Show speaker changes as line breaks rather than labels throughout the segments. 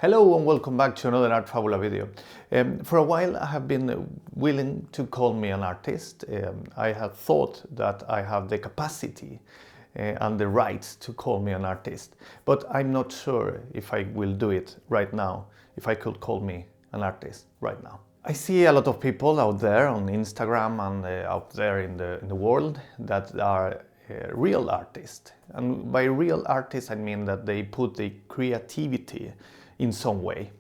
Hello and welcome back to another Art Fabula video. For a while I have been willing to call me an artist. I have thought that I have the capacity and the rights to call me an artist, but I'm not sure if I will do it right now, if I could call me an artist right now. I see a lot of people out there on Instagram and out there in the world that are real artists. And by real artists I mean that they put the creativity in some way,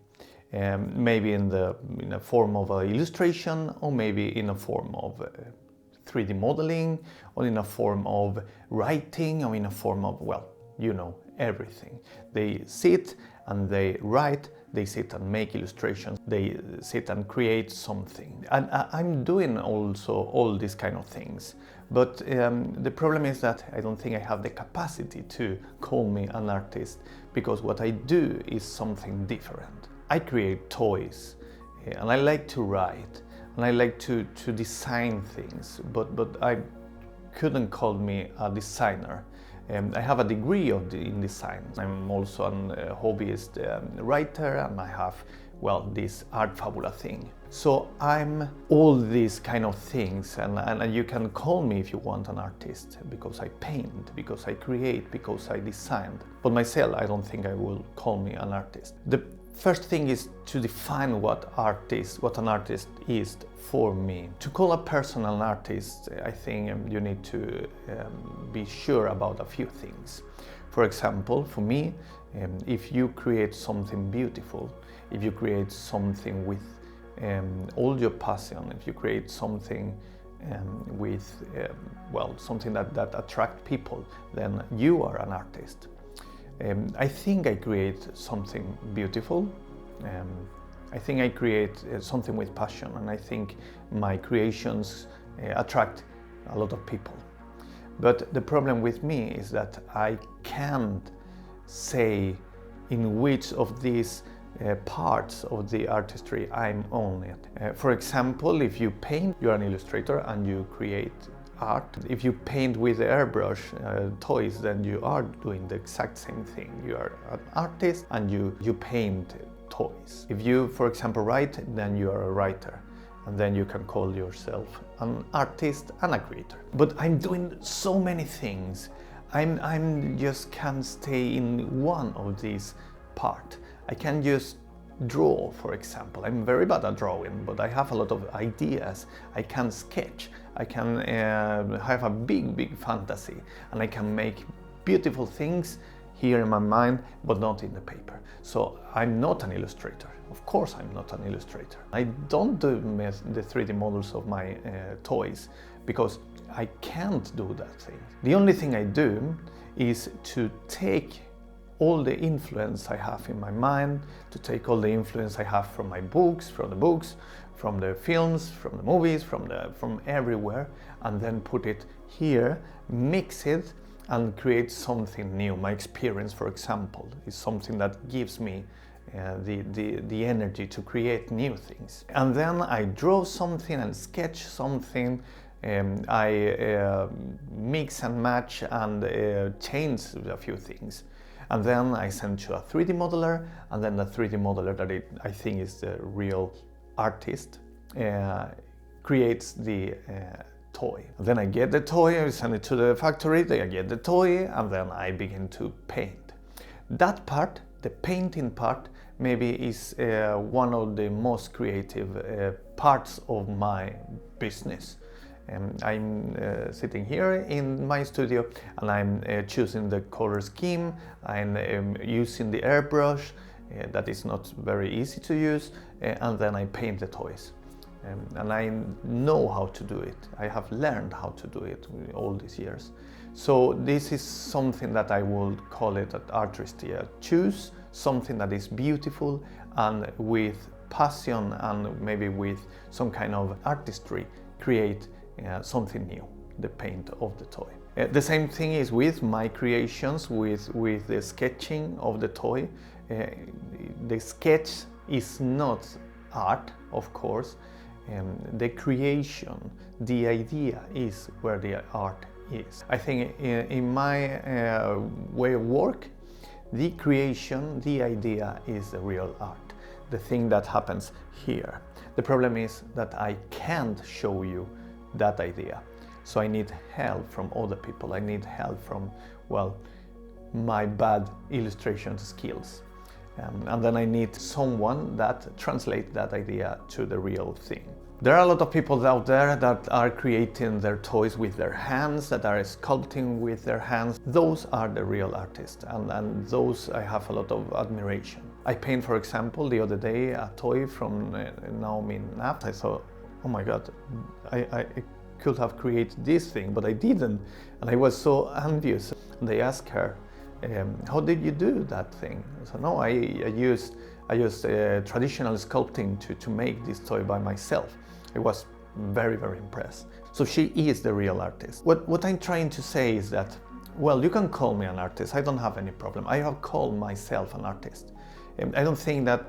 maybe in a form of an illustration, or maybe in a form of 3D modeling, or in a form of writing, or in a form of, well, you know, everything. They sit and they write, they sit and make illustrations, they sit and create something. And I'm doing also all these kind of things. But the problem is that I don't think I have the capacity to call me an artist, because what I do is something different. I create toys, and I like to write, and I like to design things, but I couldn't call me a designer. I have a degree in design. I'm also a hobbyist writer, and I have, well, this Art Fabula thing. So I'm all these kind of things, and you can call me if you want an artist, because I paint, because I create, because I design. But myself, I don't think I will call me an artist. The first thing is to define what an artist is for me. To call a person an artist, I think you need to be sure about a few things. For example, for me, if you create something beautiful, if you create something with all your passion, if you create something with, well, something that attracts people, then you are an artist. I think I create something beautiful. I think I create something with passion, and I think my creations attract a lot of people. But the problem with me is that I can't say in which of these parts of the artistry I'm on it. For example, if you paint, you're an illustrator and you create art. If you paint with airbrush toys, then you are doing the exact same thing. You are an artist and you paint toys. If you, for example, write, then you are a writer. And then you can call yourself an artist and a creator. But I'm doing so many things. I'm just can't stay in one of these parts. I can just draw, for example. I'm very bad at drawing, but I have a lot of ideas. I can sketch. I can have a big fantasy, and I can make beautiful things here in my mind, but not in the paper. So I'm not an illustrator. Of course I'm not an illustrator. I don't do the 3D models of my toys, because I can't do that thing. The only thing I do is to take all the influence I have in my mind, to take all the influence I have from my books, from the films, from the movies, from everywhere, and then put it here, mix it, and create something new. My experience, for example, is something that gives me the energy to create new things. And then I draw something and sketch something, I mix and match and change a few things. And then I send to a 3D modeler, and then the 3D modeler that I think is the real artist creates the toy. And then I get the toy, I send it to the factory, I get the toy, and then I begin to paint. That part, the painting part, maybe is one of the most creative parts of my business. I'm sitting here in my studio, and I'm choosing the color scheme. I'm using the airbrush that is not very easy to use, and then I paint the toys. And I know how to do it. I have learned how to do it all these years. So this is something that I would call it artistry. Choose something that is beautiful and with passion, and maybe with some kind of artistry, create something new, the paint of the toy. The same thing is with my creations, with the sketching of the toy. The sketch is not art, of course. The creation, the idea is where the art is. I think in my way of work, The creation, the idea is the real art, the thing that happens here. The problem is that I can't show you that idea. So I need help from other people. I need help from, well, my bad illustration skills. And then I need someone that translates that idea to the real thing. There are a lot of people out there that are creating their toys with their hands, that are sculpting with their hands. Those are the real artists, and those I have a lot of admiration. I paint, for example, the other day a toy from Naomi Naft. I thought, oh my God, I could have created this thing, but I didn't. And I was so envious. And they asked her, how did you do that thing? So no, I used traditional sculpting to make this toy by myself. I was very, very impressed. So she is the real artist. What I'm trying to say is that, well, you can call me an artist. I don't have any problem. I have called myself an artist. I don't think that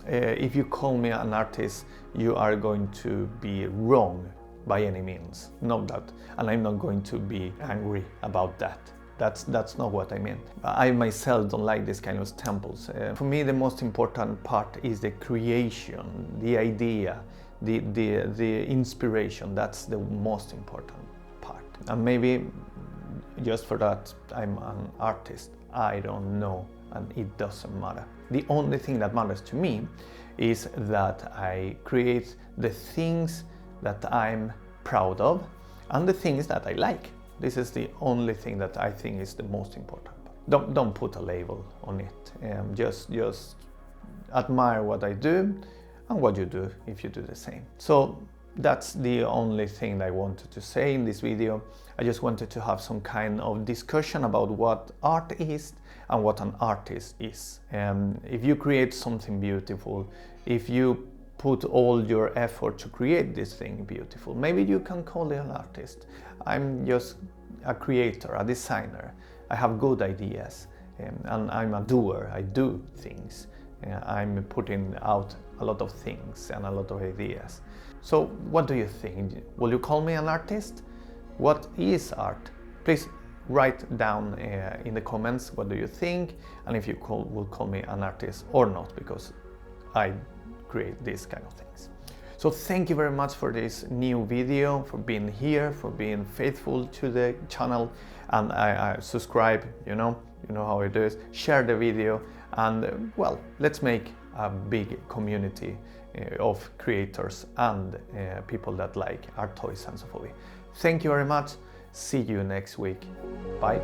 if you call me an artist, you are going to be wrong by any means. Not that. And I'm not going to be angry about that. That's not what I mean. I myself don't like this kind of temples. For me, the most important part is the creation, the idea, the inspiration. That's the most important part. And maybe just for that, I'm an artist. I don't know, and it doesn't matter. The only thing that matters to me is that I create the things that I'm proud of and the things that I like. This is the only thing that I think is the most important. Don't put a label on it. Just admire what I do and what you do if you do the same. So that's the only thing I wanted to say in this video. I just wanted to have some kind of discussion about what art is and what an artist is. If you create something beautiful, if you put all your effort to create this thing beautiful, maybe you can call it an artist. I'm just a creator, a designer. I have good ideas, and I'm a doer. I do things. I'm putting out a lot of things and a lot of ideas. So what do you think? Will you call me an artist? What is art? Please write down in the comments what do you think, and if you will call me an artist or not, because I create these kind of things. So thank you very much for this new video, for being here, for being faithful to the channel, and I subscribe, you know how it is, share the video, and well, let's make a big community of creators and people that like art, toys and Sofubi. Thank you very much. See you next week. Bye.